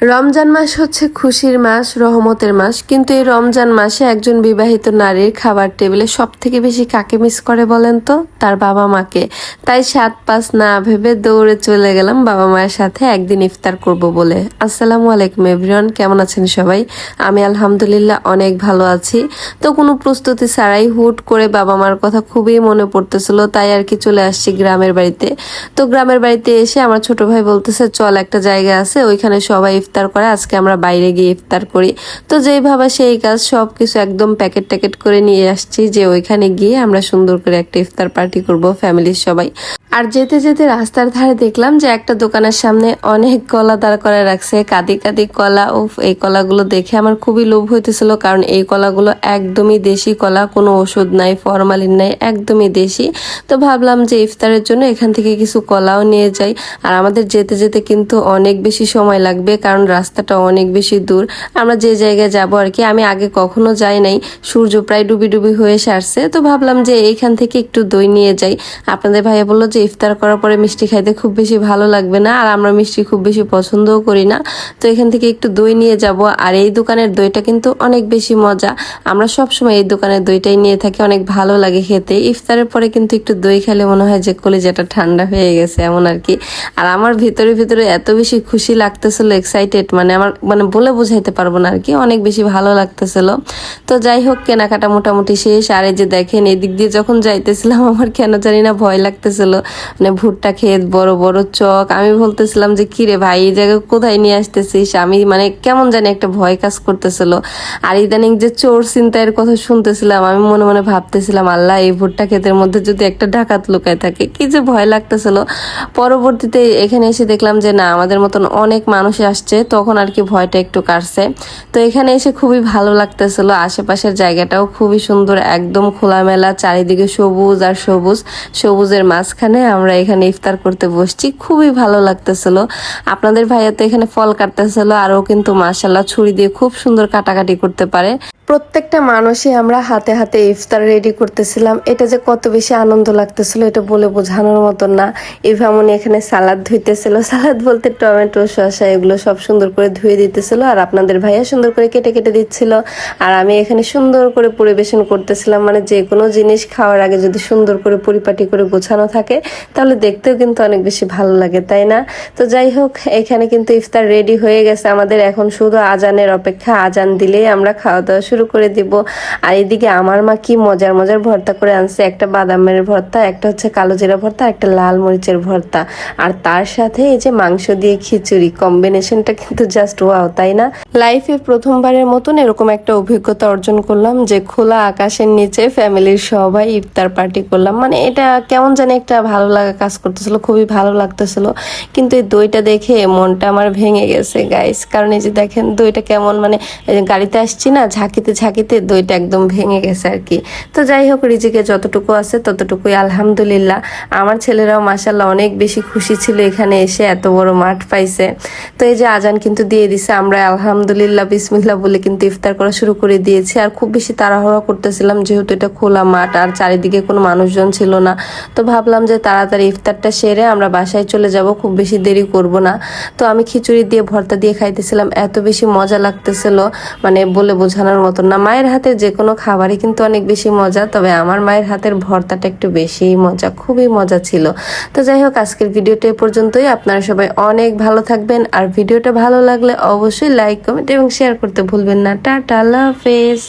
রমজান মাস হচ্ছে খুশির মাস, রহমতের মাস। কিন্তু এই রমজান মাসে একজন বিবাহিত নারীর খাবার টেবিলে সব থেকে বেশি কাকে মিস করে বলেন তো? তার বাবা মাকে। তাই 7-5 না ভেবে দৌড়ে চলে গেলাম বাবা মায়ের সাথে একদিন ইফতার করব বলে। আসসালামু আলাইকুম এভরিওয়ান, কেমন আছেন সবাই? আমি আলহামদুলিল্লাহ অনেক ভালো আছি। তো কোনো প্রস্তুতি ছাড়াই হুট করে বাবা মার কথা খুবই মনে পড়তেছিল, তাই আর কি চলে আসছি গ্রামের বাড়িতে। তো গ্রামের বাড়িতে এসে আমার ছোট ভাই বলতেছে চল একটা জায়গা আছে, ওইখানে সবাই ইফতার করে, আজকে আমরা বাইরে গিয়ে ইফতার করি। তো যেই ভাবা সেই কাজ, সবকিছু একদম প্যাকেট ট্যাকেট করে নিয়ে আসছি যে ওইখানে গিয়ে আমরা সুন্দর করে একটা ইফতার পার্টি করব ফ্যামিলির সবাই। আর যেতে যেতে রাস্তার ধারে দেখলাম যে একটা দোকানের সামনে অনেক কলা দাঁড় করে রাখছে, কাঁদি কাঁদি কলা। উফ, এই কলাগুলো দেখে আমার খুবই লোভ হইতেছিল, কারণ এই কলাগুলো একদমই দেশি কলা, কোনো ওষুধ নাই, ফরমালিন নাই, একদমই দেশি। তো ভাবলাম যে ইফতারের জন্য এখান থেকে কিছু কলাও নিয়ে যাই। আর আমাদের যেতে যেতে কিন্তু অনেক বেশি সময় লাগবে, কারণ রাস্তাটা অনেক বেশি দূর। আমরা যে জায়গায় যাব আর কি, আমি আগে কখনো যাই নাই, সূর্য প্রায় ডুবি ডুবি হয়ে সারছে। তো ভাবলাম যে এইখান থেকে একটু দই নিয়ে যাই। আপনাদের ভাইয়া বললো যে ইফতার করার পরে মিষ্টি খাইতে খুব বেশি ভালো লাগবে না, আর আমরা মিষ্টি খুব বেশি পছন্দও করি না। তো এখান থেকে একটু দই নিয়ে যাব। আর এই দোকানের দইটা কিন্তু অনেক বেশি মজা, আমরা সবসময় এই দোকানের দইটাই নিয়ে থাকি, অনেক ভালো লাগে খেতে। ইফতারের পরে কিন্তু একটু দই খেলে মনে হয় যে কলিজাটা ঠান্ডা হয়ে গেছে এমন আর কি। আর আমার ভিতরে ভিতরে এত বেশি খুশি লাগতেছিল, এক্সাইটেড, আমার বলে বোঝাইতে পারবো না আর কি, অনেক বেশি ভালো লাগতেছিল। তো যাই হোক, কেনাকাটা মোটামুটি শেষ। আর এই যে দেখেন, এদিক দিয়ে যখন যাইতেছিলাম আমার কেন জানি না ভয় লাগতেছিল। ভুট্টা ক্ষেত, বড় বড় চক, আমি বলতেছিলাম যে কিরে ভাই এই জায়গায় কোথায় নিয়ে আসতেছিস, আমি কেমন জানি একটা ভয় কাজ করতেছিল। আর ইদানিং যে চোর ছিনতাইয়ের কথা শুনতেছিলাম, আমি মনে মনে ভাবতেছিলাম আল্লাহ, এই ভুট্টা ক্ষেতের মধ্যে যদি একটা ডাকাত লুকায় থাকে, কি যে ভয় লাগতেছিল। পরবর্তীতে এখানে এসে দেখলাম যে না, আমাদের মতন অনেক মানুষ আসছে, তখন আর কি ভয়টা একটু কাটছে। তো এখানে এসে খুবই ভালো লাগতেছিল, আশেপাশের জায়গাটাও খুবই সুন্দর, একদম খোলামেলা, চারিদিকে সবুজ আর সবুজ, সবুজের মাঝখানে আমরা এখানে ইফতার করতে বসছি, খুবই ভালো লাগতেছিল। আপনাদের ভাইয়া তো এখানে ফল কাটতেছিল, আর ও কিন্তু মাশাআল্লাহ ছুরি দিয়ে খুব সুন্দর কাটাকাটি করতে পারে। প্রত্যেকটা মানুষই আমরা হাতে হাতে ইফতার রেডি করতেছিলাম, এটা যে কত বেশি আনন্দ লাগতেছিল এটা বলে বোঝানোর মতন না। ইভামনি এখানে সালাদ ধুইতেছিল, সালাদ বলতে টমেটো, শসা, এগুলো সব সুন্দর করে ধুয়ে দিতেছিল, আর আপনাদের ভাইয়া সুন্দর করে কেটে কেটে দিচ্ছিল। আর আমি এখানে সুন্দর করে পরিবেশন করতেছিলাম। যে কোনো জিনিস খাওয়ার আগে যদি সুন্দর করে পরিপাটি করে গোছানো থাকে, তাহলে দেখতেও কিন্তু অনেক বেশি ভালো লাগে, তাই না? তো যাই হোক, এখানে কিন্তু ইফতার রেডি হয়ে গেছে আমাদের, এখন শুধু আজানের অপেক্ষা, আজান দিলেই আমরা খাওয়া দাওয়া শুরু করে দিব। আর এদিকে আমার মা কি মজার মজার ভর্তা করে আনছে, একটা বাদামের ভর্তা, একটা হচ্ছে কালো জিরা ভর্তা, একটা লাল মরিচের ভর্তা, আর তার সাথে এই যে মাংস দিয়ে খিচুড়ি, কম্বিনেশনটা কিন্তু জাস্ট ওয়াও, তাই না? লাইফে প্রথমবারের মতন এরকম একটা অভিজ্ঞতা অর্জন করলাম যে খোলা আকাশের নিচে ফ্যামিলির সবাই ইফতার পার্টি করলাম। এটা কেমন জানি একটা ভালো লাগা কাজ করতেছিল, খুবই ভালো লাগতেছিল। কিন্তু এই দইটা দেখে মনটা আমার ভেঙে গেছে গাইস, কারণ এই যে দেখেন দইটা কেমন, গাড়িতে আসছি না, ঝাঁকিতে ঝাঁকিতে দইটা একদম ভেঙে গেছে আর কি। তো যাই হোক, রিজিকে যতটুকু আছে ততটুকুই আলহামদুলিল্লাহ। আমার ছেলেরাও মাশাআল্লাহ অনেক বেশি খুশি ছিল এখানে এসে, এত বড় মাঠ পাইছে। তো এই যে আজান কিন্তু দিয়ে দিছে, আমরা আলহামদুলিল্লাহ বিসমিল্লাহ বলে কিন্তু ইফতার করা শুরু করে দিয়েছি। আর খুব বেশি তাড়াহুড়া করতেছিলাম, যেহেতু এটা খোলা মাঠ আর চারিদিকে কোনো মানুষজন ছিল না। তো ভাবলাম যে তাড়াতাড়ি ইফতারটা সেরে আমরা বাসায় চলে যাব, খুব বেশি দেরি করব না। তো আমি খিচুড়ি দিয়ে ভর্তা দিয়ে খাইতেছিলাম, এত বেশি মজা লাগতেছিল, বলে বোঝানোর মতন না। মায়ের হাতের যে কোনো খাবারই কিন্তু অনেক বেশি মজা, তবে আমার মায়ের হাতের ভর্তাটা একটু বেশি মজা, খুবই মজা ছিল। তো যাই হোক, আজকের ভিডিওটা এ পর্যন্তই। আপনারা সবাই অনেক ভালো থাকবেন, আর ভিডিওটা ভালো লাগলে অবশ্যই লাইক, কমেন্ট এবং শেয়ার করতে ভুলবেন না। টাটা, আল্লাহ হাফেজ।